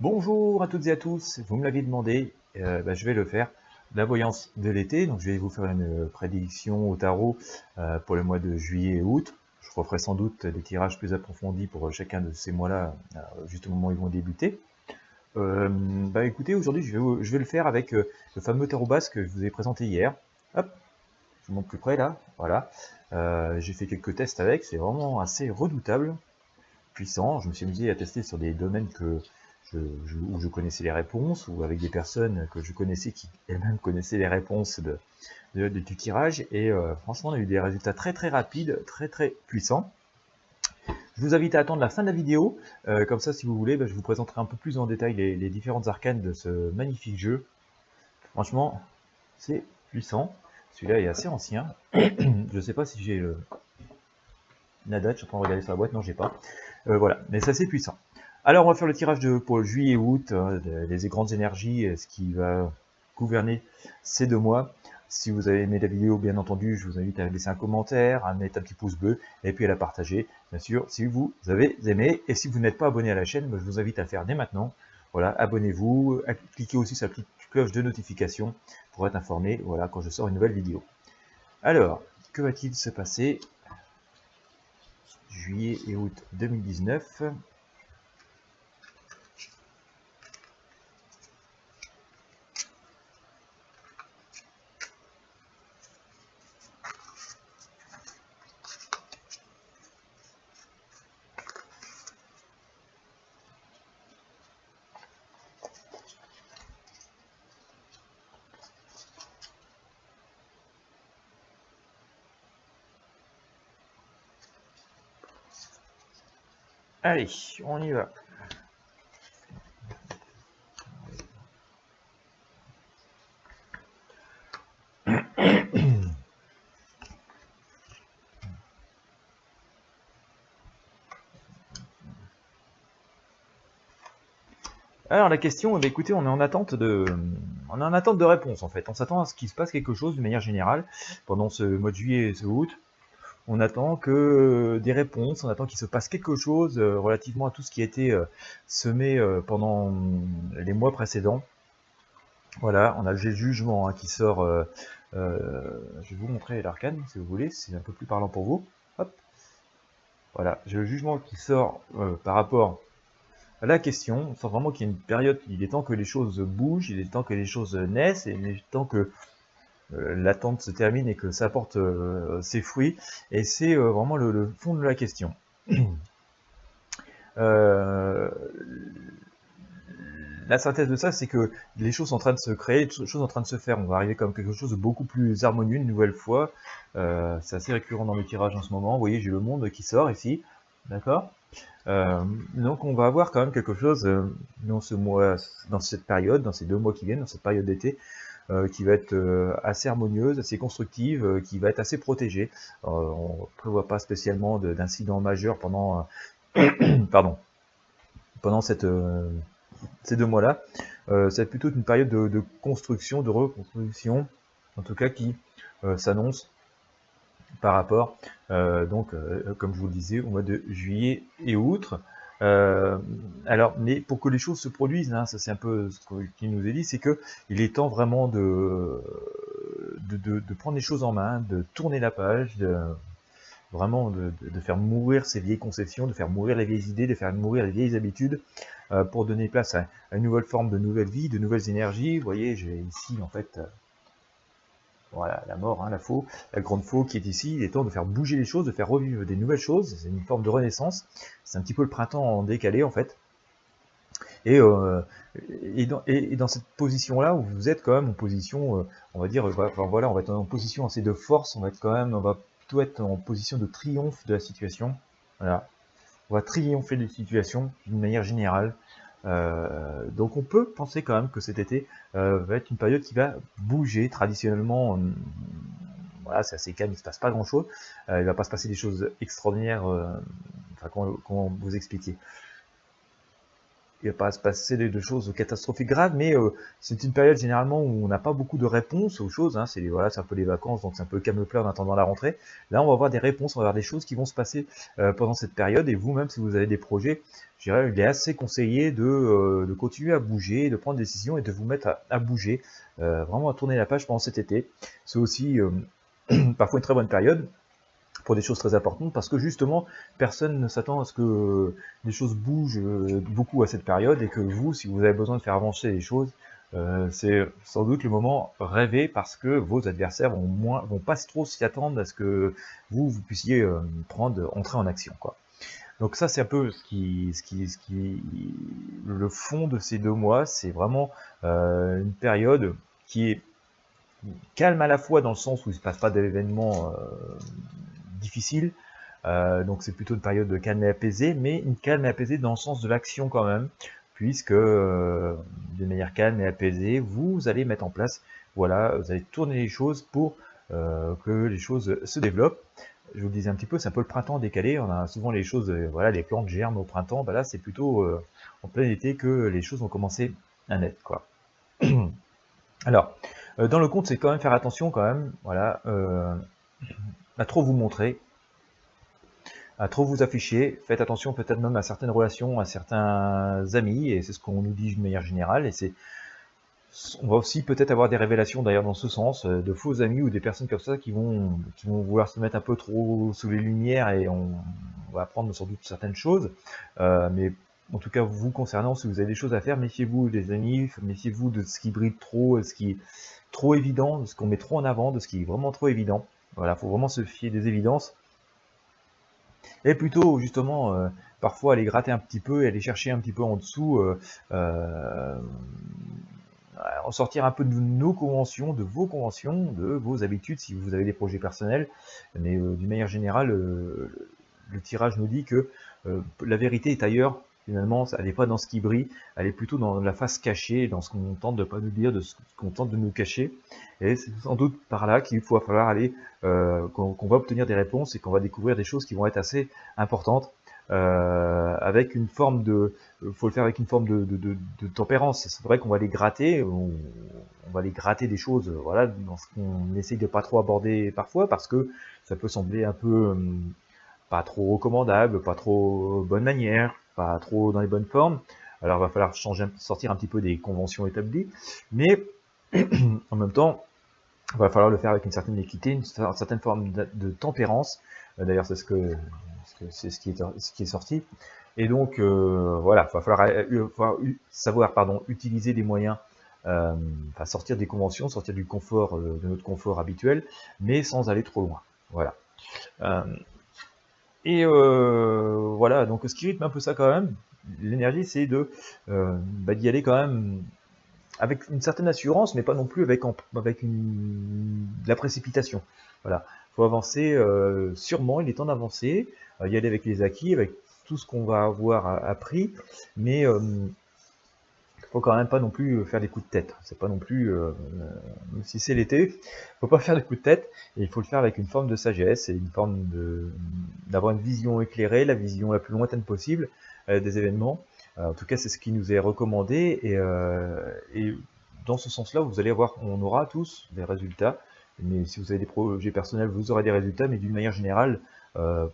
Bonjour à toutes et à tous, vous me l'aviez demandé, je vais le faire. La voyance de l'été, donc je vais vous faire une prédiction au tarot pour le mois de juillet et août. Je referai sans doute des tirages plus approfondis pour chacun de ces mois-là, juste au moment où ils vont débuter. Écoutez, aujourd'hui je vais le faire avec le fameux tarot basque que je vous ai présenté hier. Hop, je vous montre plus près là, voilà. J'ai fait quelques tests avec, c'est vraiment assez redoutable, puissant. Je me suis amusé à tester sur des domaines où je connaissais les réponses, ou avec des personnes que je connaissais qui elles-mêmes connaissaient les réponses du tirage, et franchement on a eu des résultats très très rapides, très très puissants. Je vous invite à attendre la fin de la vidéo, comme ça si vous voulez, je vous présenterai un peu plus en détail les différentes arcanes de ce magnifique jeu. Franchement, c'est puissant. Celui-là est assez ancien. Je ne sais pas si j'ai la date, je suis en train de regarder sur la boîte, non j'ai pas. Voilà, mais c'est assez puissant. Alors on va faire le tirage pour juillet et août, les grandes énergies, ce qui va gouverner ces 2 mois. Si vous avez aimé la vidéo, bien entendu, je vous invite à laisser un commentaire, à mettre un petit pouce bleu, et puis à la partager, bien sûr, si vous avez aimé. Et si vous n'êtes pas abonné à la chaîne, je vous invite à le faire dès maintenant. Voilà, abonnez-vous, cliquez aussi sur la petite cloche de notification pour être informé, voilà, quand je sors une nouvelle vidéo. Alors, que va-t-il se passer juillet et août 2019? Allez, on y va. Alors la question, écoutez, on est en attente de réponse en fait. On s'attend à ce qu'il se passe quelque chose de manière générale pendant ce mois de juillet et ce août. On attend que des réponses, on attend qu'il se passe quelque chose relativement à tout ce qui a été semé pendant les mois précédents. Voilà, on a le jugement qui sort. Je vais vous montrer l'arcane si vous voulez, c'est un peu plus parlant pour vous. Hop. Voilà, j'ai le jugement qui sort par rapport à la question. On sent vraiment qu'il y a une période, il est temps que les choses bougent, il est temps que les choses naissent, et il est temps que l'attente se termine et que ça apporte ses fruits. Et c'est vraiment le fond de la question. La synthèse de ça, c'est que les choses sont en train de se créer, les choses sont en train de se faire. On va arriver comme quelque chose de beaucoup plus harmonieux une nouvelle fois. C'est assez récurrent dans mes tirages en ce moment. Vous voyez, j'ai le monde qui sort ici, d'accord. Donc on va avoir quand même quelque chose dans ce mois, dans cette période, dans ces 2 mois qui viennent, dans cette période d'été, qui va être assez harmonieuse, assez constructive, qui va être assez protégée. On ne prévoit pas spécialement d'incidents majeurs pendant, pardon, pendant ces 2 mois-là. C'est plutôt une période de construction, de reconstruction, en tout cas qui s'annonce par rapport, comme je vous le disais, au mois de juillet et août. Alors, mais pour que les choses se produisent, hein, ça c'est un peu ce qu'il nous est dit, c'est que il est temps vraiment de prendre les choses en main, de tourner la page, vraiment de faire mourir ces vieilles conceptions, de faire mourir les vieilles idées, de faire mourir les vieilles habitudes, pour donner place à une nouvelle forme de nouvelle vie, de nouvelles énergies. Vous voyez, j'ai ici en fait voilà, la mort, hein, la faux, la grande faux qui est ici. Il est temps de faire bouger les choses, de faire revivre des nouvelles choses. C'est une forme de renaissance. C'est un petit peu le printemps en décalé, en fait. Et, dans cette position-là, où vous êtes quand même en position, on va dire, enfin, voilà, on va être en position assez de force. On va plutôt être en position de triomphe de la situation. Voilà. On va triompher des situations d'une manière générale. Donc on peut penser quand même que cet été va être une période qui va bouger traditionnellement. Voilà, c'est assez calme, il ne se passe pas grand chose. Il ne va pas se passer des choses extraordinaires, enfin, comment vous expliquer. il va pas se passer de choses catastrophiques graves, mais c'est une période généralement où on n'a pas beaucoup de réponses aux choses. Hein, voilà, c'est un peu les vacances, donc c'est un peu calme plat en attendant la rentrée. Là, on va avoir des réponses, on va avoir des choses qui vont se passer pendant cette période. Et vous-même, si vous avez des projets, je dirais, il est assez conseillé de continuer à bouger, de prendre des décisions et de vous mettre à bouger, vraiment à tourner la page pendant cet été. C'est aussi parfois une très bonne période pour des choses très importantes, parce que justement, personne ne s'attend à ce que les choses bougent beaucoup à cette période, et que vous, si vous avez besoin de faire avancer les choses, c'est sans doute le moment rêvé, parce que vos adversaires vont pas trop s'y attendre à ce que vous puissiez entrer en action, quoi. Donc ça, c'est un peu le fond de ces 2 mois. C'est vraiment une période qui est calme à la fois dans le sens où il ne se passe pas d'événements difficiles, donc c'est plutôt une période de calme et apaisée, mais une calme et apaisée dans le sens de l'action quand même, puisque de manière calme et apaisée, vous allez mettre en place, voilà, vous allez tourner les choses pour que les choses se développent. Je vous le disais un petit peu, c'est un peu le printemps décalé, on a souvent les choses, voilà, les plantes germent au printemps, bah là c'est plutôt en plein été que les choses vont commencer à naître, quoi. Alors, dans le compte, c'est quand même faire attention quand même, voilà, à trop vous montrer, à trop vous afficher. Faites attention peut-être même à certaines relations, à certains amis, et c'est ce qu'on nous dit de manière générale. Et on va aussi peut-être avoir des révélations d'ailleurs dans ce sens, de faux amis ou des personnes comme ça qui vont vouloir se mettre un peu trop sous les lumières, et on va apprendre sans doute certaines choses. Mais en tout cas, vous concernant, si vous avez des choses à faire, méfiez-vous des amis, méfiez-vous de ce qui brille trop, de ce qui est trop évident, de ce qu'on met trop en avant, de ce qui est vraiment trop évident. Voilà, faut vraiment se fier des évidences. Et plutôt, justement, parfois aller gratter un petit peu et aller chercher un petit peu en dessous, en sortir un peu de nos conventions, de vos habitudes, si vous avez des projets personnels. Mais d'une manière générale, le tirage nous dit que la vérité est ailleurs. Finalement, elle n'est pas dans ce qui brille, elle est plutôt dans la face cachée, dans ce qu'on tente de pas nous dire, de ce qu'on tente de nous cacher. Et c'est sans doute par là qu'il va falloir aller, qu'on va obtenir des réponses et qu'on va découvrir des choses qui vont être assez importantes, avec une forme de, faut le faire avec une forme de tempérance. C'est vrai qu'on va les gratter, on va les gratter des choses, voilà, dans ce qu'on essaye de pas trop aborder parfois, parce que ça peut sembler un peu pas trop recommandable, pas trop bonne manière, pas trop dans les bonnes formes. Alors il va falloir sortir un petit peu des conventions établies, mais en même temps, il va falloir le faire avec une certaine équité, une certaine forme de tempérance. D'ailleurs, c'est ce qui est sorti. Et donc, voilà, il va falloir savoir, utiliser des moyens, sortir des conventions, sortir du confort, de notre confort habituel, mais sans aller trop loin. Voilà. Voilà, donc ce qui rythme un peu ça quand même, l'énergie, c'est d'y aller quand même avec une certaine assurance, mais pas non plus avec de la précipitation. Voilà, il faut avancer sûrement, il est temps d'avancer, y aller avec les acquis, avec tout ce qu'on va avoir appris, mais il faut quand même pas non plus faire des coups de tête. C'est pas non plus, même si c'est l'été, faut pas faire des coups de tête, et il faut le faire avec une forme de sagesse et une forme d'avoir une vision éclairée, la vision la plus lointaine possible des événements. En tout cas, c'est ce qui nous est recommandé, et dans ce sens-là, on aura tous des résultats. Mais si vous avez des projets personnels, vous aurez des résultats, mais d'une manière générale,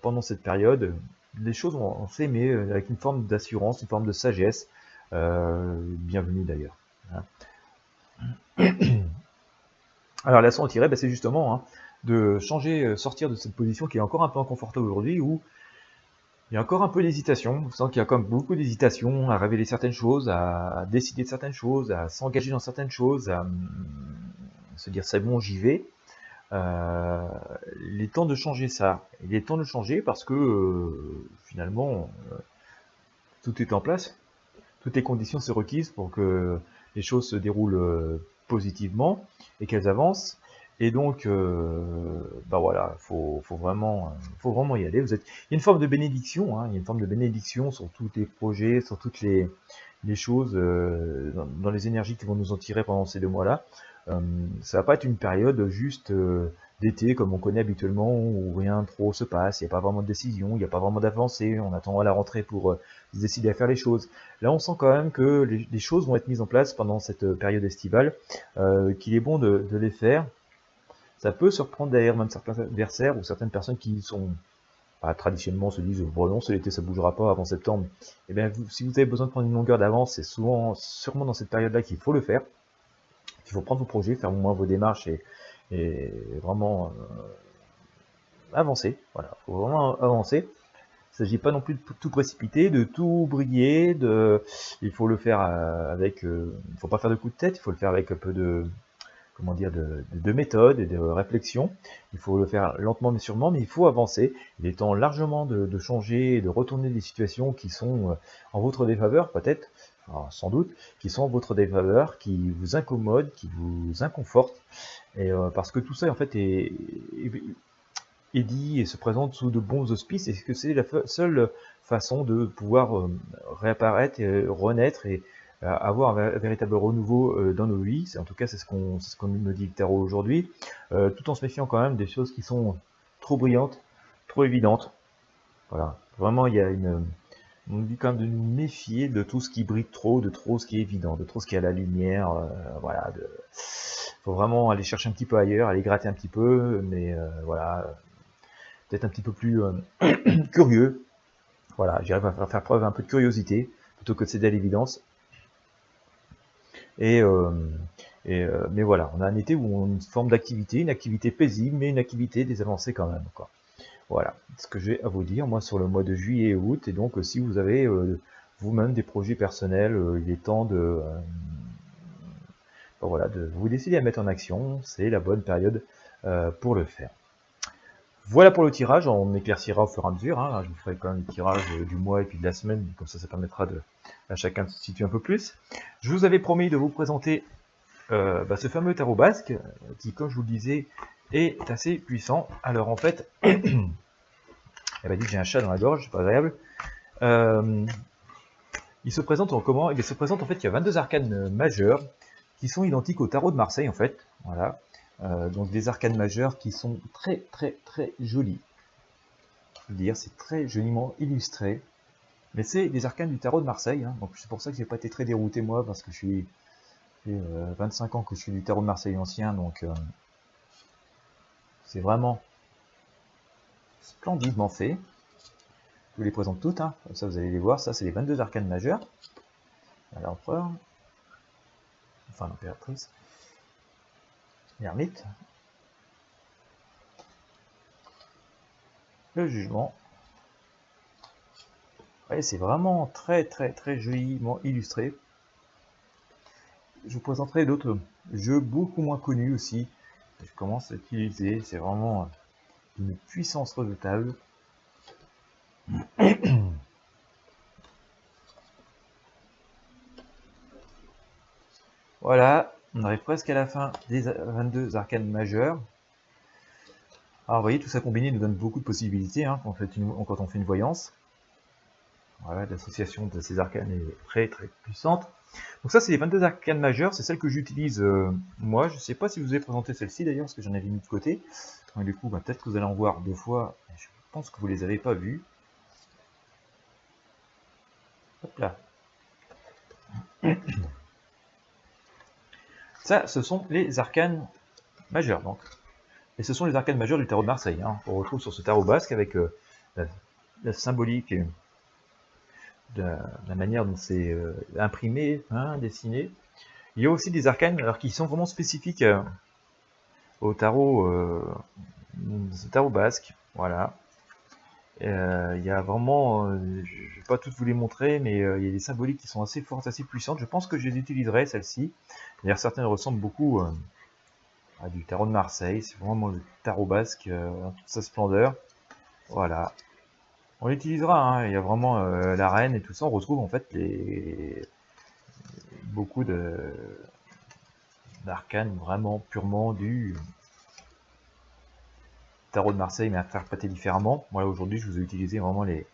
pendant cette période, les choses vont s'aimer avec une forme d'assurance, une forme de sagesse. Bienvenue d'ailleurs. Alors la leçon à tirer, c'est justement de changer, sortir de cette position qui est encore un peu inconfortable aujourd'hui, où il y a encore un peu d'hésitation. Vous sentez qu'il y a quand même beaucoup d'hésitation à révéler certaines choses, à décider de certaines choses, à s'engager dans certaines choses, à se dire c'est bon, j'y vais. Il est temps de changer ça. Il est temps de changer parce que finalement, tout est en place. Toutes les conditions sont requises pour que les choses se déroulent positivement et qu'elles avancent. Et donc, bah voilà, faut vraiment y aller. Il y a une forme de bénédiction, hein, il y a une forme de bénédiction sur tous les projets, sur toutes les choses, dans les énergies qui vont nous en tirer pendant ces 2 mois-là. Ça va pas être une période juste d'été comme on connaît habituellement où rien trop se passe, il n'y a pas vraiment de décision, il n'y a pas vraiment d'avancée, on attend à la rentrée pour se décider à faire les choses. Là, on sent quand même que les choses vont être mises en place pendant cette période estivale, qu'il est bon de les faire. Ça peut surprendre d'ailleurs même certains adversaires ou certaines personnes qui sont traditionnellement se disent bon non, c'est l'été, ça bougera pas avant septembre. Et bien, si vous avez besoin de prendre une longueur d'avance, c'est sûrement dans cette période-là qu'il faut le faire. Il faut prendre vos projets, faire au moins vos démarches et vraiment avancer. Voilà, il faut vraiment avancer. Il ne s'agit pas non plus de tout précipiter, de tout briller. Il faut le faire avec. Il ne faut pas faire de coups de tête. Il faut le faire avec un peu de, comment dire, de méthode et de réflexion. Il faut le faire lentement mais sûrement, mais il faut avancer. Il est temps largement de changer et de retourner des situations qui sont en votre défaveur, peut-être, sans doute, qui sont en votre défaveur, qui vous incommodent, qui vous inconfortent. Et parce que tout ça, en fait, est dit et se présente sous de bons auspices, et que c'est la seule façon de pouvoir réapparaître et renaître et avoir un véritable renouveau dans nos vies. En tout cas, c'est ce qu'on me dit le tarot aujourd'hui, tout en se méfiant quand même des choses qui sont trop brillantes, trop évidentes. Voilà, vraiment, on nous dit quand même de nous méfier de tout ce qui brille trop, de trop ce qui est évident, de trop ce qui est à la lumière. Voilà, faut vraiment aller chercher un petit peu ailleurs, aller gratter un petit peu, mais voilà, peut-être un petit peu plus curieux. Voilà, j'arrive à faire preuve un peu de curiosité plutôt que de céder à l'évidence. Et, mais voilà, on a un été où on a une forme d'activité, une activité paisible, mais une activité des avancées quand même, quoi. Voilà, ce que j'ai à vous dire, moi, sur le mois de juillet et août. Et donc, si vous avez vous-même des projets personnels, il est temps voilà, de vous décider à mettre en action. C'est la bonne période pour le faire. Voilà pour le tirage, on éclaircira au fur et à mesure, hein. Je vous ferai quand même le tirage du mois et puis de la semaine, comme ça permettra à chacun de se situer un peu plus. Je vous avais promis de vous présenter ce fameux tarot basque, qui, comme je vous le disais, est assez puissant. Alors en fait, elle m'a dit que j'ai un chat dans la gorge, c'est pas agréable. Il se présente en comment? Il se présente en fait, il y a 22 arcanes majeures qui sont identiques au tarot de Marseille en fait. Voilà. Donc des arcanes majeures qui sont très très très jolies. Je veux dire, c'est très joliment illustré. Mais c'est des arcanes du tarot de Marseille, hein. Donc c'est pour ça que j'ai pas été très dérouté moi, parce que je suis 25 ans que je suis du tarot de Marseille ancien, donc c'est vraiment splendidement fait. Je vous les présente toutes, hein. Comme ça vous allez les voir. Ça c'est les 22 arcanes majeures. L'empereur, enfin l'impératrice, l'ermite, le jugement. Ouais, c'est vraiment très très très joliment illustré. Je vous présenterai d'autres jeux beaucoup moins connus aussi. Je commence à utiliser, c'est vraiment une puissance redoutable. Voilà, on arrive presque à la fin des 22 arcanes majeures. Alors vous voyez, tout ça combiné nous donne beaucoup de possibilités, hein, quand on fait une voyance. Voilà, l'association de ces arcanes est très très puissante. Donc ça, c'est les 22 arcanes majeures, c'est celle que j'utilise moi. Je ne sais pas si je vous ai présenté celle-ci d'ailleurs, parce que j'en avais mis de côté. Donc, du coup, peut-être que vous allez en voir 2 fois. Je pense que vous ne les avez pas vues. Hop là. Ça, ce sont les arcanes majeures, donc. Et ce sont les arcanes majeures du tarot de Marseille, hein. On retrouve sur ce tarot basque avec la symbolique de la manière dont c'est imprimé, hein, dessiné. Il y a aussi des arcanes alors, qui sont vraiment spécifiques au tarot, tarot basque. Voilà. Il y a vraiment, je ne vais pas toutes vous les montrer, mais il y a des symboliques qui sont assez fortes, assez puissantes. Je pense que je les utiliserai, celles-ci. D'ailleurs, certaines ressemblent beaucoup à du tarot de Marseille. C'est vraiment le tarot basque dans toute sa splendeur. Voilà. On l'utilisera, hein. Il y a vraiment la reine et tout ça. On retrouve en fait beaucoup d'arcanes vraiment purement du tarot de Marseille, mais interprété différemment. Voilà, aujourd'hui, je vous ai utilisé vraiment les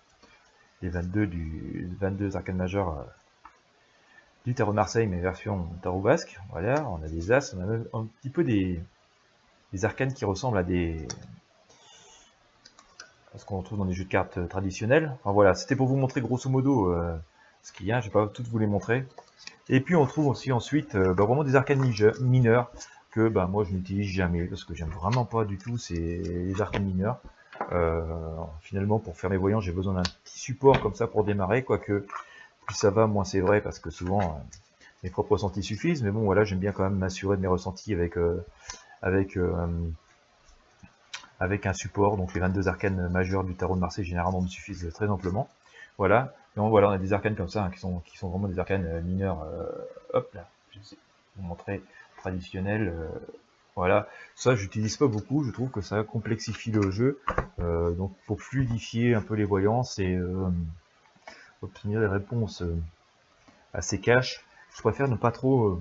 22 arcanes majeures du tarot de Marseille, mais version tarot basque. Voilà, on a des as, on a même un petit peu des arcanes qui ressemblent à ce qu'on retrouve dans des jeux de cartes traditionnels. Enfin voilà, c'était pour vous montrer grosso modo ce qu'il y a, je vais pas toutes vous les montrer. Et puis on trouve aussi ensuite vraiment des arcanes mineurs que moi je n'utilise jamais parce que j'aime vraiment pas du tout les arcanes mineurs. Finalement, pour faire mes voyants, j'ai besoin d'un petit support comme ça pour démarrer, quoique plus ça va, moins c'est vrai, parce que souvent mes propres ressentis suffisent, mais bon voilà, j'aime bien quand même m'assurer de mes ressentis avec un support. Donc les 22 arcanes majeures du tarot de Marseille généralement me suffisent très amplement. Voilà, donc voilà, on a des arcanes comme ça qui sont vraiment des arcanes mineurs. Hop là, je vais vous montrer traditionnel. Voilà, ça j'utilise pas beaucoup, je trouve que ça complexifie le jeu. Donc pour fluidifier un peu les voyances et obtenir des réponses assez cash, je préfère ne pas trop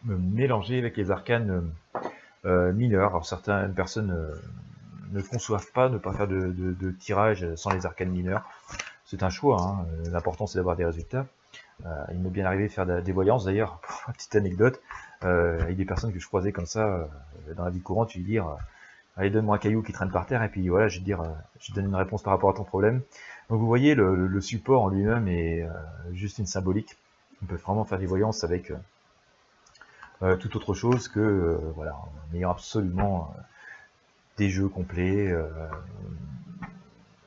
me mélanger avec les arcanes mineurs. Alors certaines personnes ne conçoivent pas ne pas faire de tirage sans les arcanes mineurs. C'est un choix, hein. L'important c'est d'avoir des résultats. Il m'est bien arrivé de faire des voyances d'ailleurs, pour une petite anecdote, avec des personnes que je croisais comme ça dans la vie courante, je vais dire allez donne-moi un caillou qui traîne par terre et puis voilà, je vais te dire, je te donne une réponse par rapport à ton problème. Donc vous voyez, le support en lui-même est juste une symbolique. On peut vraiment faire des voyances avec toute autre chose que voilà, en ayant absolument des jeux complets,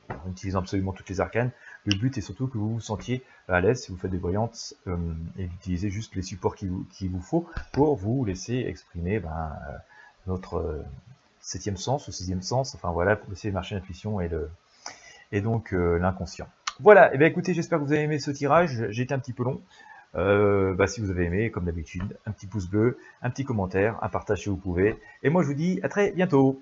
en utilisant absolument toutes les arcanes. Le but est surtout que vous vous sentiez à l'aise si vous faites des voyances et d'utiliser juste les supports qu'il vous faut pour vous laisser exprimer notre septième sens ou sixième sens, enfin voilà, pour laisser marcher l'intuition et donc l'inconscient. Voilà, et bien écoutez, j'espère que vous avez aimé ce tirage, j'ai été un petit peu long. Si vous avez aimé, comme d'habitude, un petit pouce bleu, un petit commentaire, un partage si vous pouvez. Et moi je vous dis à très bientôt.